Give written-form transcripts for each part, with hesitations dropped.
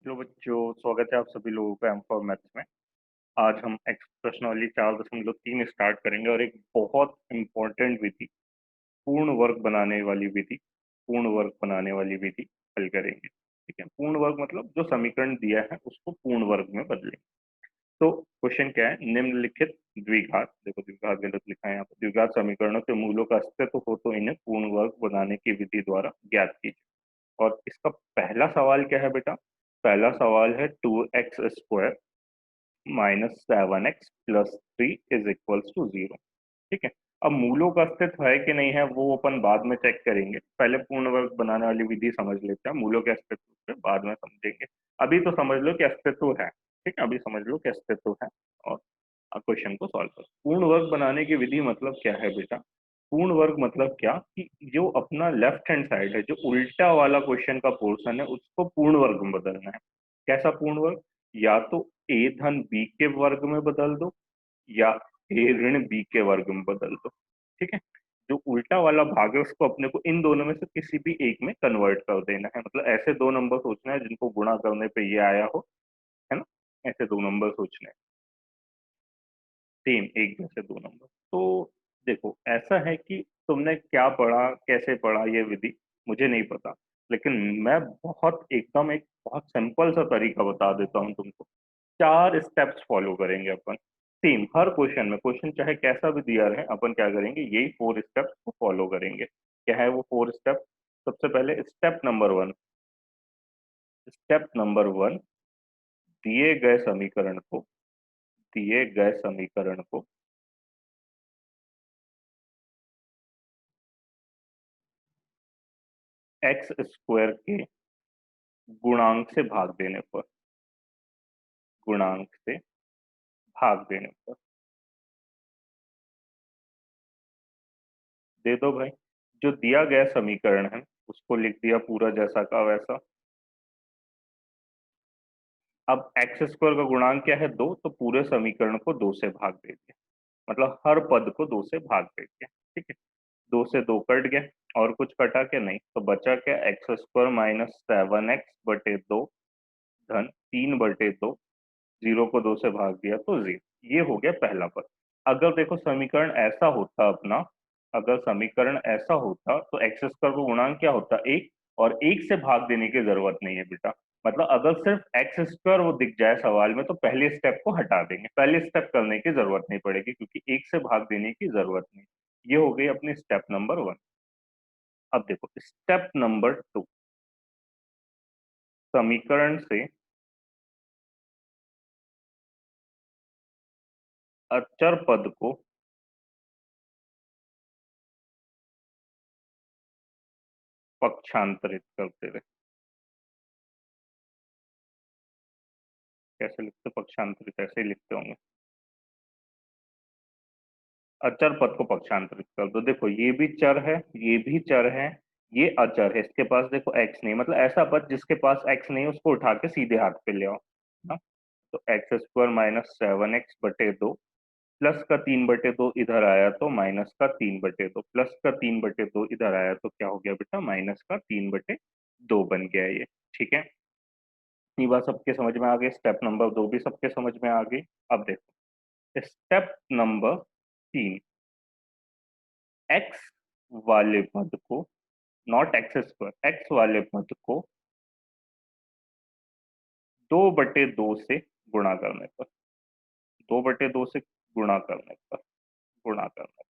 Hello बच्चों, स्वागत है आप सभी लोगों का एम फॉर मैथ्स में। आज हम एक्स प्रश्नावली 4.3 स्टार्ट करेंगे और एक बहुत इंपॉर्टेंट विधि, पूर्ण वर्ग बनाने वाली विधि, पूर्ण वर्ग बनाने वाली विधि हल करेंगे। ठीक है, पूर्ण वर्ग मतलब जो समीकरण दिया है उसको पूर्ण वर्ग में बदलेंगे। तो क्वेश्चन क्या है, निम्नलिखित द्विघात, देखो द्विघात गलत लिखा है यहाँ पर, द्विघात समीकरणों के मूलों का अस्तित्व हो तो इन्हें पूर्ण वर्ग बनाने की विधि द्वारा ज्ञात कीजिए। और इसका पहला सवाल क्या है बेटा? पहला सवाल है 2x² -7x + 3 = 0। ठीक है, अब मूलों का अस्तित्व है कि नहीं है वो अपन बाद में चेक करेंगे। पहले पूर्ण वर्ग बनाने वाली विधि समझ लेते हैं, मूलों के अस्तित्व से बाद में समझेंगे। अभी तो समझ लो कि अस्तित्व है। ठीक है, अभी समझ लो कि अस्तित्व है और क्वेश्चन को सॉल्व करो। पूर्ण वर्ग बनाने की विधि मतलब क्या है बेटा? पूर्ण वर्ग मतलब क्या कि जो अपना लेफ्ट हैंड साइड है, जो उल्टा वाला क्वेश्चन का पोर्शन है, उसको पूर्ण वर्ग में बदलना है। कैसा पूर्ण वर्ग? या तो a धन b के वर्ग में बदल दो या a ऋण b के वर्ग में बदल दो। ठीक है, जो उल्टा वाला भाग है उसको अपने को इन दोनों में से किसी भी एक में कन्वर्ट कर देना है। मतलब ऐसे दो नंबर सोचना है जिनको गुणा करने पे ये आया हो, है ना? ऐसे दो नंबर सोचने हैं, सेम एक जैसे दो नंबर। तो देखो, ऐसा है कि तुमने क्या पढ़ा, कैसे पढ़ा, ये विधि मुझे नहीं पता, लेकिन मैं बहुत एकदम एक बहुत सिंपल सा तरीका बता देता हूँ तुमको। 4 स्टेप्स फॉलो करेंगे अपन, सेम हर क्वेश्चन में। क्वेश्चन चाहे कैसा भी दिया रहे, अपन क्या करेंगे, यही 4 स्टेप्स को फॉलो करेंगे। क्या है वो 4 स्टेप? सबसे पहले स्टेप नंबर 1, दिए गए समीकरण को, दिए गए समीकरण को x² के गुणांक से भाग देने पर, गुणांक से भाग देने पर दे दो भाई। जो दिया गया समीकरण है उसको लिख दिया पूरा जैसा का वैसा। अब x² का गुणांक क्या है? 2, तो पूरे समीकरण को 2 से भाग दे दिया, मतलब हर पद को 2 से भाग दे दिया। ठीक है, 2 से 2 कट गया और कुछ कटा क्या? नहीं, तो बचा क्या? x² - 7x/2 धन 3/2, 0 को 2 से भाग दिया तो 0। ये हो गया पहला पद। अगर देखो समीकरण ऐसा होता अपना, अगर समीकरण ऐसा होता तो x² को गुणांक क्या होता? 1, और 1 से भाग देने की जरूरत नहीं है बेटा। मतलब अगर सिर्फ x² वो दिख जाए सवाल में तो पहले स्टेप को हटा देंगे, पहले स्टेप करने की जरूरत नहीं पड़ेगी क्योंकि 1 से भाग देने की जरूरत नहीं। ये हो गई अपनी स्टेप नंबर 1। अब देखो स्टेप नंबर 2, समीकरण से अचर पद को पक्षांतरित करते रहे। कैसे लिखते? पक्षांतरित ऐसे ही लिखते होंगे। अचर पद को पक्षांतरित कर दो। देखो ये भी चर है, ये भी चर है, ये अचर है, इसके पास देखो x नहीं, मतलब ऐसा पद जिसके पास x नहीं उसको उठा के सीधे हाथ पे ले आओ ना। तो x² - 7x/2 प्लस का 3/2 इधर आया तो माइनस का 3/2, प्लस का 3/2 इधर आया तो क्या हो गया बेटा? माइनस का 3/2 बन गया ये। ठीक है, ये बात सबके समझ में आ गई, स्टेप नंबर 2 भी सबके समझ में आ गई। अब देखो स्टेप नंबर 3, एक्स वाले पद को, नॉट x², एक्स वाले पद को 2/2 से गुणा करने पर, 2/2 से गुणा करने पर, गुणा करने पर।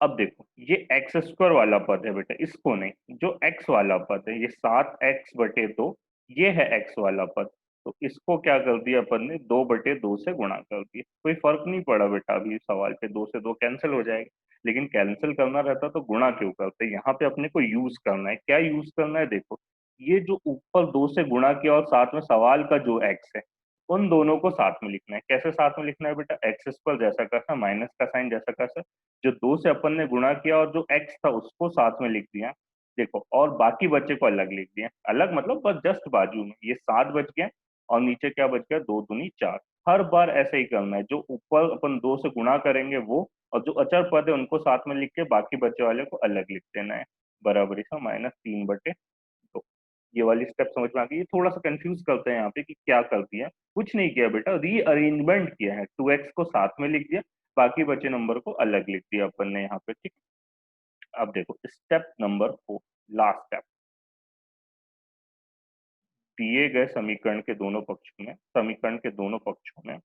अब देखो ये x² वाला पद है बेटा, इसको नहीं, जो x वाला पद है ये 7x/2, ये है x वाला पद। तो इसको क्या कर दिया अपन ने? 2/2 से गुणा कर दिया। कोई फर्क नहीं पड़ा बेटा, अभी सवाल पे 2 से 2 कैंसिल हो जाएगा। लेकिन कैंसिल करना रहता तो गुणा क्यों करते? यहाँ पे अपने को यूज करना है। क्या यूज करना है? देखो ये जो ऊपर 2 से गुणा किया और साथ में सवाल का जो x है, उन दोनों को साथ में लिखना है। कैसे साथ में लिखना है बेटा? x² जैसा कैसा, माइनस का साइन जैसा कैसा, जो 2 से अपन ने गुणा किया और जो x था उसको साथ में लिख दिया। देखो और बाकी बच्चे को अलग लिख दिया, अलग मतलब बस जस्ट बाजू में। ये 7 बच गया और नीचे क्या बच गया? 2 दूनी 4। हर बार ऐसे ही करना है, जो ऊपर अपन 2 से गुणा करेंगे वो, और जो अचर पद है उनको साथ में लिख के बाकी बच्चे वाले को अलग लिख देना है। बराबरी सा -3/2। ये वाली स्टेप समझ में आ गई। ये थोड़ा सा कंफ्यूज करते हैं यहाँ पे कि क्या कर दिया, कुछ नहीं किया बेटा, रीअरेंजमेंट किया है, 2x को साथ में लिख दिया, बाकी बचे नंबर को अलग लिख दिया अपन ने यहाँ पे, ठीक। अब देखो स्टेप नंबर 4, लास्ट स्टेप। दिए गए समीकरण के दोनों पक्षों में, समीकरण के दोनों पक्षों में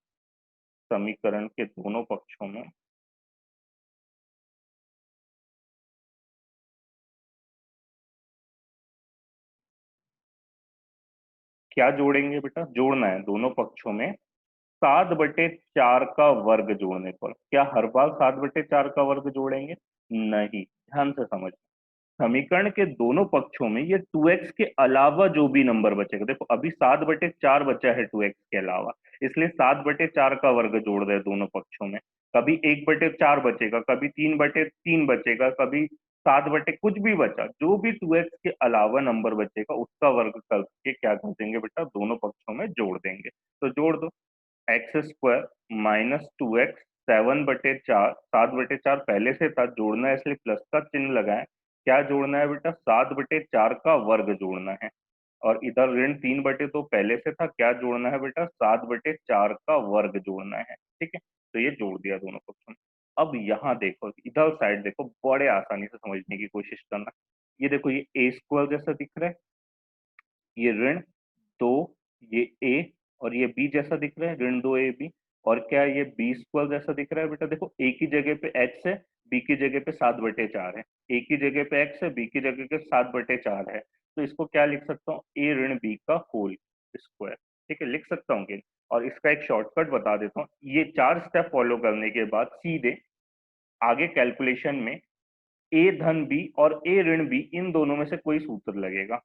क्या जोड़ेंगे बेटा, जोड़ना है दोनों पक्षों में 7/4 का वर्ग जोड़ने पर। क्या हर बार 7/4 का वर्ग जोड़ेंगे? नहीं, ध्यान से समझ। समीकरण के दोनों पक्षों में ये 2x के अलावा जो भी नंबर बचेगा, देखो अभी 7/4 बचा है 2x के अलावा, इसलिए 7/4 का वर्ग जोड़ रहे हैं दोनों पक्षों में। कभी 1/4 बचेगा, कभी 3/3 बचेगा, कभी 7 कुछ भी बचा, जो भी 2x के अलावा नंबर बचेगा उसका वर्ग करके क्या कर देंगे बेटा, दोनों पक्षों में जोड़ देंगे। तो जोड़ दो, x² माइनस 2x 7/4, 7/4 पहले से था, जोड़ना है इसलिए प्लस का चिन्ह लगाएं। क्या जोड़ना है बेटा, 7/4 का वर्ग जोड़ना है। और इधर ऋण 3/2 पहले से था, क्या जोड़ना है बेटा, 7/4 का वर्ग जोड़ना है, ठीक है। तो ये जोड़ दिया दोनों पक्षों में। अब यहाँ देखो, इधर साइड देखो, बड़े आसानी से समझने की कोशिश करना। ये देखो, ये a² जैसा दिख रहा है, ये ऋण 2, ये ए, और ये बी जैसा दिख रहा है, ऋण 2ab। और क्या ये b² जैसा दिख रहा है बेटा, देखो ए की जगह पे x है, बी की जगह पे 7/4 है, ए की जगह पे x है, बी की जगह पे 7/4 है। तो इसको क्या लिख सकता हूँ, a-b का होल स्क्वायर, ठीक है, लिख सकता हूँ कि। और इसका एक शॉर्टकट बता देता हूँ, ये 4 स्टेप फॉलो करने के बाद सीधे आगे कैलकुलेशन में ए धन बी और a-b इन दोनों में से कोई सूत्र लगेगा।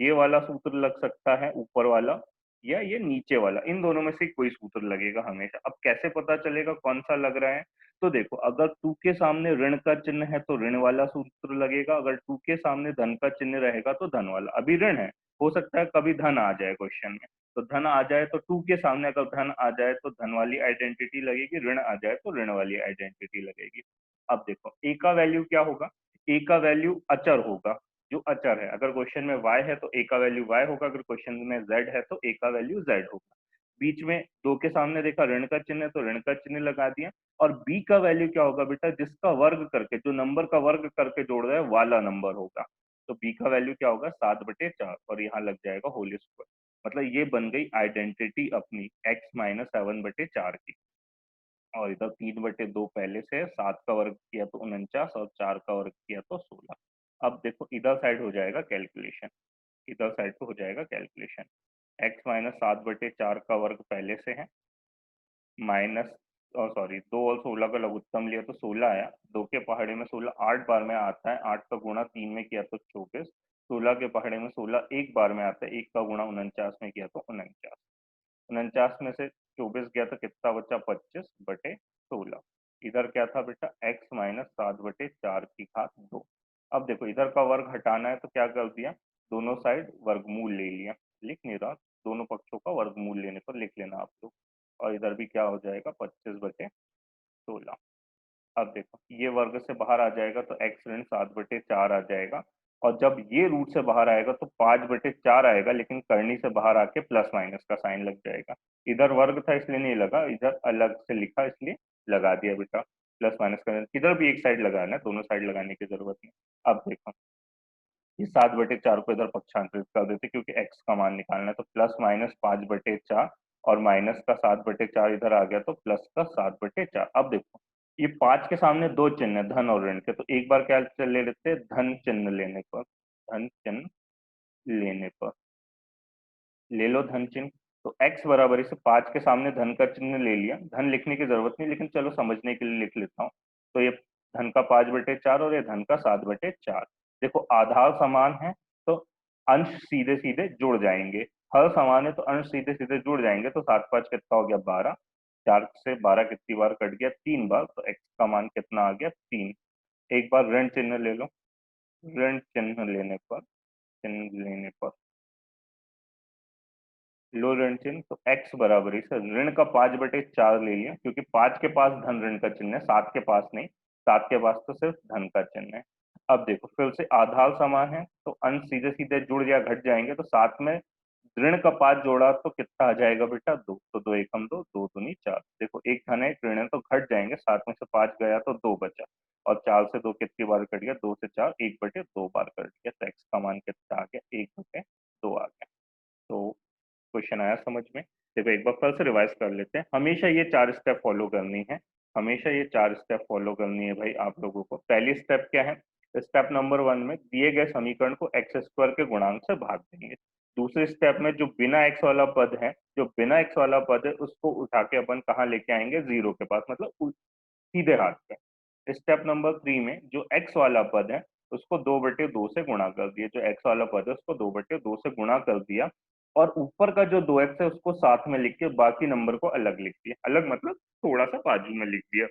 ये वाला सूत्र लग सकता है ऊपर वाला, या ये नीचे वाला, इन दोनों में से कोई सूत्र लगेगा हमेशा। अब कैसे पता चलेगा कौन सा लग रहा है? तो देखो, अगर टू के सामने ऋण का चिन्ह है तो ऋण वाला सूत्र लगेगा, अगर टू के सामने धन का चिन्ह रहेगा तो धन वाला। अभी ऋण है, हो सकता है कभी धन आ जाए क्वेश्चन में, तो धन आ जाए तो टू के सामने अगर धन आ जाए तो धन वाली आइडेंटिटी लगेगी, ऋण आ जाए तो ऋण वाली आइडेंटिटी लगेगी। अब देखो ए का वैल्यू क्या होगा, ए का वैल्यू अचर होगा, जो अचर है। अगर क्वेश्चन में y है तो a का वैल्यू y होगा, अगर क्वेश्चन में z है तो a का वैल्यू z होगा। बीच में दो के सामने देखा ऋण का चिन्ह है तो ऋण का चिन्ह लगा दिया। और b का वैल्यू क्या होगा बेटा, जिसका वर्ग करके, जो नंबर का वर्ग करके जोड़ रहा है वाला नंबर होगा। तो b का वैल्यू क्या होगा, 7/4, और यहाँ लग जाएगा होल स्क्वायर। मतलब ये बन गई आइडेंटिटी अपनी x माइनस 7/4 की। और इधर 3/2 पहले से, 7 का वर्ग किया तो 49, और 4 का वर्ग किया तो 16। अब देखो इधर साइड हो जाएगा कैलकुलेशन, इधर साइड पे हो जाएगा कैलकुलेशन। x माइनस 7/4 का वर्ग पहले से है, माइनस, और सॉरी, 2 और 16 का लघुत्तम लिया तो 16 आया, 2 के पहाड़े में 16 8 बार में आता है, 8 का गुणा 3 में किया तो 24, 16 के पहाड़े में 16 एक बार में आता है, 1 का गुणा 49 में किया तो 49, 49 में से 24 गया तो कितना बचा, 25/16। इधर क्या था बेटा, x माइनस 7/4 की घात 2। अब देखो इधर का वर्ग हटाना है तो क्या कर दिया, दोनों साइड वर्गमूल ले लिया, लिख नहीं रहा, दोनों पक्षों का वर्गमूल लेने पर लिख लेना आप लोग। और इधर भी क्या हो जाएगा, 25/16। अब देखो ये वर्ग से बाहर आ जाएगा तो x ऋण 7/4 आ जाएगा। और जब ये रूट से बाहर आएगा तो 5/4 आएगा, लेकिन करनी से बाहर आके प्लस माइनस का साइन लग जाएगा। इधर वर्ग था इसलिए नहीं लगा, इधर अलग से लिखा इसलिए लगा दिया बेटा। प्लस माइनस का इधर भी एक साइड लगाना है, दोनों साइड लगाने की जरूरत नहीं। अब देखो ये 7/4 को इधर पक्षांतरित कर देते क्योंकि x का मान निकालना है, तो प्लस माइनस 5/4, और माइनस का 7/4 इधर आ गया तो प्लस का 7/4। अब देखो ये 5 के सामने दो चिन्ह है, धन और ऋण के, तो एक बार क्या ले लेते हैं, धन चिन्ह लेने पर, धन चिन्ह लेने पर ले लो धन चिन्ह। तो x बराबर इसे 5 के सामने धन का चिन्ह ले लिया, धन लिखने की जरूरत नहीं, लेकिन चलो समझने के लिए लिख लेता हूँ। तो ये धन का 5/4 और ये धन का 7/4। देखो आधार समान है तो अंश सीधे सीधे जुड़ जाएंगे, हर समान है तो अंश सीधे सीधे जुड़ जाएंगे। तो 7×5 कितना हो गया, 12, 4 से 12 कितनी बार कट गया, 3 बार, तो x का मान कितना आ गया, 3। एक बार ऋण चिन्ह ले लो, ऋण चिन्ह लेने पर लो ऋण चिन्ह, तो x बराबर इसे ऋण का 5/4 ले लिया, क्योंकि 5 के पास धन ऋण का चिन्ह है, 7 के पास नहीं, 7 के पास तो सिर्फ धन का चिन्ह है। अब देखो फिर से आधार समान है तो अंश सीधे सीधे जुड़ या घट जाएंगे, तो साथ में ऋण का 5 जोड़ा तो कितना आ जाएगा बेटा, 2। तो 2 एकम 2, 2 दूनी 4। देखो एक धन है, एक ऋण है, तो घट जाएंगे, साथ में से 5 गया तो 2 बचा, और 4 से 2 कितनी बार कट गया, 2 से 4 1/2 बार कट गया, तो एक्स का मान कितना आ गया, 1/2 आ गया। तो क्वेश्चन आया समझ में। देखो एक बार फिर से रिवाइज कर लेते हैं, हमेशा ये 4 स्टेप फॉलो करनी है, हमेशा ये 4 स्टेप फॉलो करनी है भाई आप लोगों को। पहली स्टेप क्या है, स्टेप नंबर 1 में दिए गए समीकरण को एक्स स्क्वायर के गुणांक से भाग देंगे। दूसरे स्टेप में जो बिना एक्स वाला पद है, जो बिना एक्स वाला पद है उसको उठा के अपन कहाँ लेके आएंगे, जीरो के पास, मतलब सीधे हाथ पे। स्टेप नंबर 3 में जो एक्स वाला पद है उसको 2/2 से गुणा कर दिया, जो एक्स वाला पद है उसको 2/2 से गुणा कर दिया, और ऊपर का जो 2x है उसको साथ में लिख के बाकी नंबर को अलग लिख दिया, अलग मतलब थोड़ा सा बाजू में लिख दिया।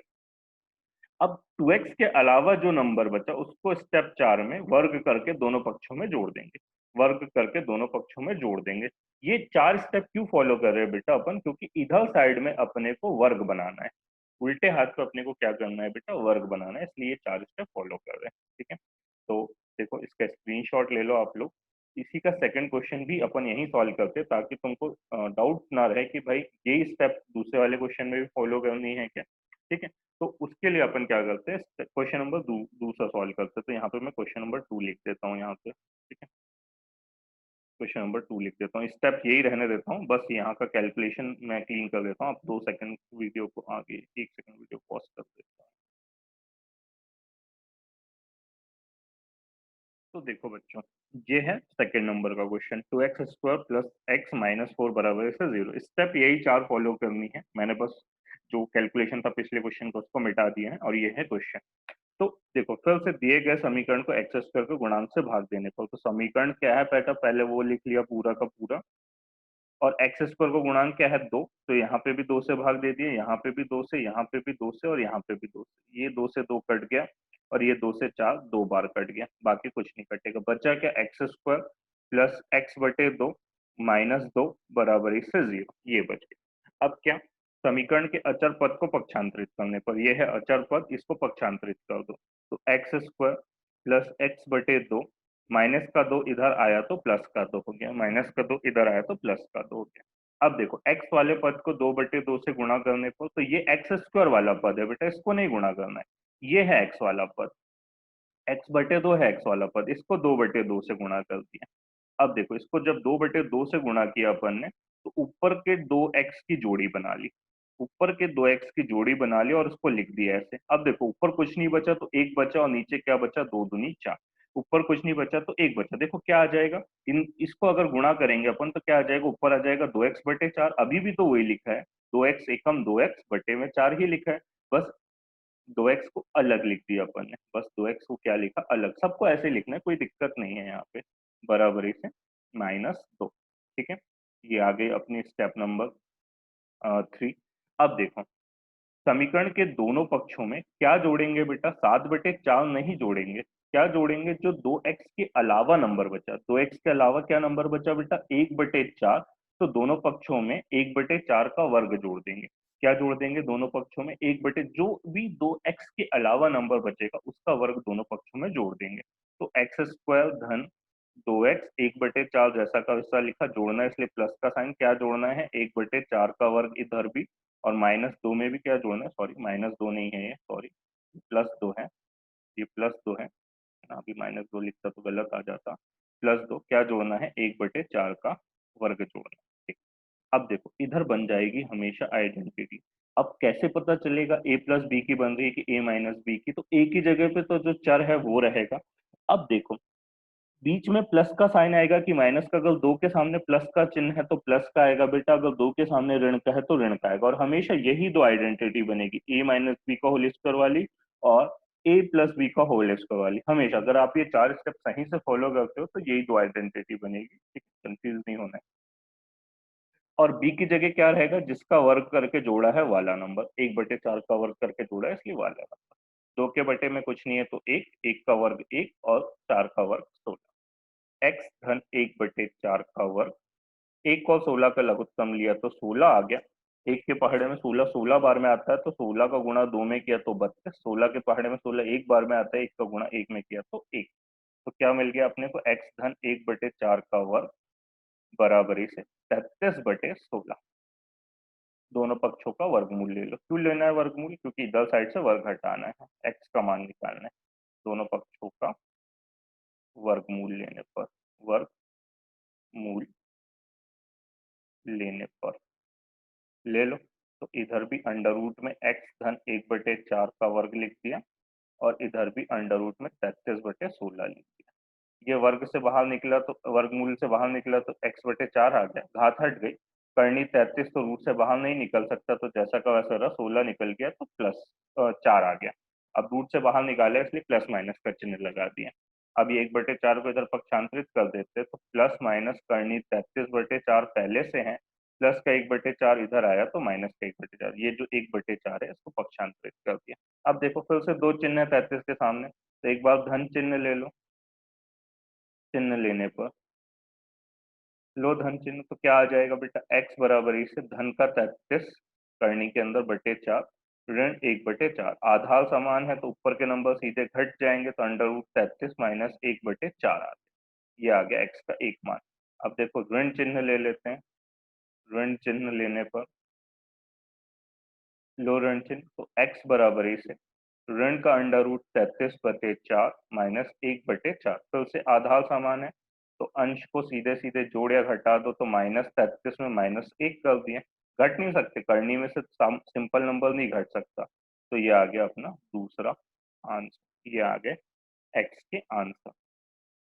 अब 2x के अलावा जो नंबर बचा उसको स्टेप 4 में वर्ग करके दोनों पक्षों में जोड़ देंगे, वर्ग करके दोनों पक्षों में जोड़ देंगे। ये 4 स्टेप क्यों फॉलो कर रहे हैं बेटा अपन, क्योंकि इधर साइड में अपने को वर्ग बनाना है, उल्टे हाथ पे अपने को क्या करना है बेटा, वर्ग बनाना है, इसलिए ये 4 स्टेप फॉलो कर रहे हैं। ठीक है, तो देखो इसका स्क्रीनशॉट ले लो आप लोग। इसी का सेकंड क्वेश्चन भी अपन यही सॉल्व करते हैं, ताकि तुमको डाउट ना रहे कि भाई यही स्टेप दूसरे वाले क्वेश्चन में भी फॉलो करनी है क्या। ठीक है, तो उसके लिए अपन क्या करते हैं, क्वेश्चन नंबर दूसरा सॉल्व करते हैं। तो यहाँ पे मैं क्वेश्चन नंबर 2 लिख देता हूँ यहाँ पे। ठीक है, क्वेश्चन नंबर 2 लिख देता हूँ, स्टेप यही रहने देता हूँ, बस यहाँ का कैलकुलेशन मैं क्लीन कर देता हूँ। आप 2 सेकंड वीडियो को आगे, 1 सेकंड वीडियो पॉज कर देता हूँ। तो देखो बच्चों, ये है सेकंड नंबर का क्वेश्चन, 2x² प्लस x-4 बराबर से 0। स्टेप यही 4 फॉलो करनी है, मैंने बस जो कैलकुलेशन था पिछले क्वेश्चन को उसको मिटा दिया है, और ये है क्वेश्चन। तो देखो फिर से दिए गए समीकरण को x² के गुणांक से भाग देने पर, तो समीकरण क्या है बेटा, पहले वो लिख लिया पूरा का पूरा, और x² को गुणांक क्या है, 2, तो यहाँ पे भी 2 से भाग दे दिए, यहाँ पे भी 2 से, यहाँ पे भी 2 से, और यहाँ पे भी 2 से, ये 2 से 2 कट गया, और ये 2 से 4 2 बार कट गया, बाकी कुछ नहीं कटेगा, बचा क्या, x² प्लस x/2 -2 बराबर से 0, ये बच गया। अब क्या, समीकरण के अचर पद को पक्षांतरित करने पर, ये है अचर पद, इसको पक्षांतरित कर दो, तो x² प्लस x/2, माइनस का 2 इधर आया तो प्लस का 2 हो गया, माइनस का 2 इधर आया तो प्लस का 2 हो गया। अब देखो x वाले पद को 2/2 से गुणा करने पर, तो ये x² वाला पद है बेटा, इसको नहीं गुणा करना है, ये है x वाला पद, x/2 है x वाला पद, इसको 2/2 से गुणा कर दिया। अब देखो इसको जब 2/2 से गुणा किया अपन ने, तो ऊपर के 2x की जोड़ी बना ली, ऊपर के 2x की जोड़ी बना ली और उसको लिख दिया ऐसे। अब देखो ऊपर कुछ नहीं बचा तो 1 बचा, और नीचे क्या बचा, 2 दूनी 4। ऊपर कुछ नहीं बचा तो 1 बचा, देखो क्या आ जाएगा, इन इसको अगर गुणा करेंगे अपन तो क्या आ जाएगा, ऊपर आ जाएगा 2x/4, अभी भी तो वही लिखा है, 2x एकम 2x बटे में 4 ही लिखा है, बस 2x को अलग लिख दिया अपन ने, बस 2x को क्या लिखा, अलग, सबको ऐसे ही लिखना है, कोई दिक्कत नहीं है यहाँ पे, बराबरी से -2। ठीक है, ये आ गई अपनी स्टेप नंबर 3। अब देखो समीकरण के दोनों पक्षों में क्या जोड़ेंगे बेटा, 7/4 नहीं जोड़ेंगे, क्या जोड़ेंगे, जो 2x के अलावा नंबर बचा, 2x के अलावा क्या नंबर बचा बेटा, 1/4, तो दोनों पक्षों में 1/4 का वर्ग जोड़ देंगे। क्या जोड़ देंगे, दोनों पक्षों में 1 बटे, जो भी 2x के अलावा नंबर बचेगा उसका वर्ग दोनों पक्षों में जोड़ देंगे। तो x² धन 2x 1/4 जैसा का वैसा लिखा, जोड़ना है इसलिए प्लस का साइन, क्या जोड़ना है, 1/4 का वर्ग इधर भी, और -2 में भी क्या जोड़ना है, सॉरी -2 नहीं है ये, सॉरी +2 है, ये +2 है ना, अभी -2 लिखता तो गलत आ जाता, +2 क्या जोड़ना है, 1/4 का वर्ग जोड़ना है। ठीक, अब देखो इधर बन जाएगी हमेशा आइडेंटिटी। अब कैसे पता चलेगा a प्लस बी की बन रही है कि a माइनस बी की, तो a की जगह पे तो जो चर है वो रहेगा। अब देखो बीच में प्लस का साइन आएगा कि माइनस का, अगर 2 के सामने प्लस का चिन्ह है तो प्लस का आएगा बेटा, अगर 2 के सामने ऋण का है तो ऋण का आएगा, और हमेशा यही दो आइडेंटिटी बनेगी, a माइनस बी का होल स्क्वायर वाली और a प्लस बी का होल स्क्वायर वाली, हमेशा अगर आप ये 4 स्टेप सही से फॉलो करते हो तो यही दो आइडेंटिटी बनेगी। ठीक, कंफ्यूज नहीं होना है। और b की जगह क्या रहेगा, जिसका वर्ग करके जोड़ा है वाला नंबर, 1/4 का वर्ग करके जोड़ा है इसलिए वाला नंबर, 2 के बटे में कुछ नहीं है तो 1, 1 का वर्ग 1 और 4 का वर्ग 16, x धन 1/4 का वर्ग, 1 और 16 का लघुत्तम लिया तो 16 आ गया, एक के पहाड़े में 16 16 बार में आता है, तो 16 का गुणा 2 में किया तो 32। 16 के पहाड़े में 16 एक बार में आता है, एक का गुणा एक में किया तो एक। तो क्या मिल गया अपने को, एक्स धन 1/4 का वर्ग बराबरी से 33/16। दोनों पक्षों का वर्गमूल ले लो। क्यों लेना है वर्गमूल, क्योंकि इधर साइड से वर्ग हटाना है, एक्स का मान निकालना है। दोनों पक्षों का वर्गमूल लेने पर, वर्गमूल लेने पर ले लो। तो इधर भी अंडर रूट में एक्स धन 1/4 का वर्ग लिख दिया, और इधर भी अंडर रूट में 33/16 लिख दिया। ये वर्ग से बाहर निकला तो, वर्गमूल से बाहर निकला तो x/4 आ गया, घात हट गई। करनी 33 तो रूट से बाहर नहीं निकल सकता, तो जैसा का वैसा रहा, 16 निकल गया तो प्लस 4 आ गया। अब रूट से बाहर निकाले इसलिए प्लस माइनस का चिन्ह लगा दिया। अब ये 1/4 को इधर पक्षांतरित कर देते, तो प्लस माइनस करनी 33/4 पहले से है, प्लस का 1/4 इधर आया तो माइनस का 1/4। ये जो 1/4 है इसको पक्षांतरित कर दिया। अब देखो फिर से दो चिन्ह है 33 के सामने, तो एक बार धन चिन्ह ले लो। चिन्ह लेने पर लो धन चिन्ह, तो क्या आ जाएगा बेटा, x बराबरी से धन का 33 करनी के अंदर बटे 4, ऋण 1/4। आधार समान है तो ऊपर के नंबर सीधे घट जाएंगे, तो अंडर रूट 33 माइनस 1/4 आ गया। ये आ गया x का एक मान। अब देखो ऋण चिन्ह ले लेते हैं। ऋण चिन्ह लेने पर लो ऋण चिन्ह, तो x बराबरी से ऋण का अंडर रूट 33/4 माइनस 1/4। फिर से आधार समान है, तो अंश को सीधे सीधे जोड़ या घटा दो, तो -33 में -1 कर दिए। घट नहीं सकते, करनी में से सिंपल नंबर नहीं घट सकता। तो ये आ गया अपना दूसरा आंसर, ये आ गए एक्स के आंसर।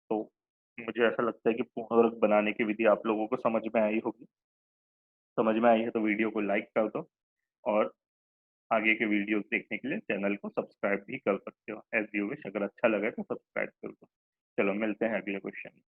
तो मुझे ऐसा लगता है कि पूर्ण वर्ग बनाने की विधि आप लोगों को समझ में आई होगी। समझ में आई है तो वीडियो को लाइक कर दो, और आगे के वीडियोस देखने के लिए चैनल को सब्सक्राइब भी कर सकते हो। एज यू विश, अगर अच्छा लगे तो सब्सक्राइब कर दो। चलो मिलते हैं अगले क्वेश्चन में।